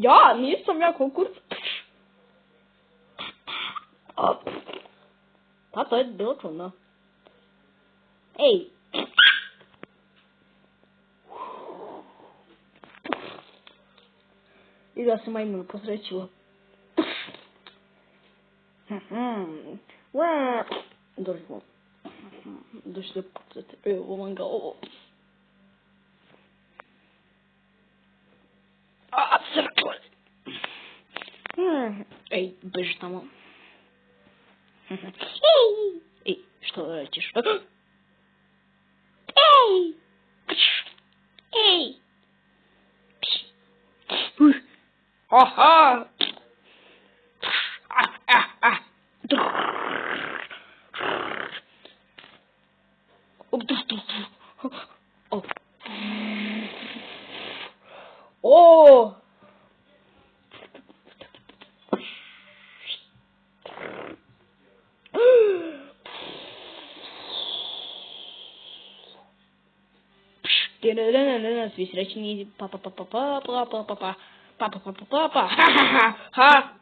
Ja, nisam ja konkurs. Tato, je bilo čudno. Ej. I da se majmun posrećilo. Došlo. Došlo pucati. Evo vam ga ovo. Crkva. Ej, beži tamo. Ej, što rećeš? Ej! Ej! Aha! O! Svi srećni, pa, ha, ha, ha, ha, ha, ha, ha, ha,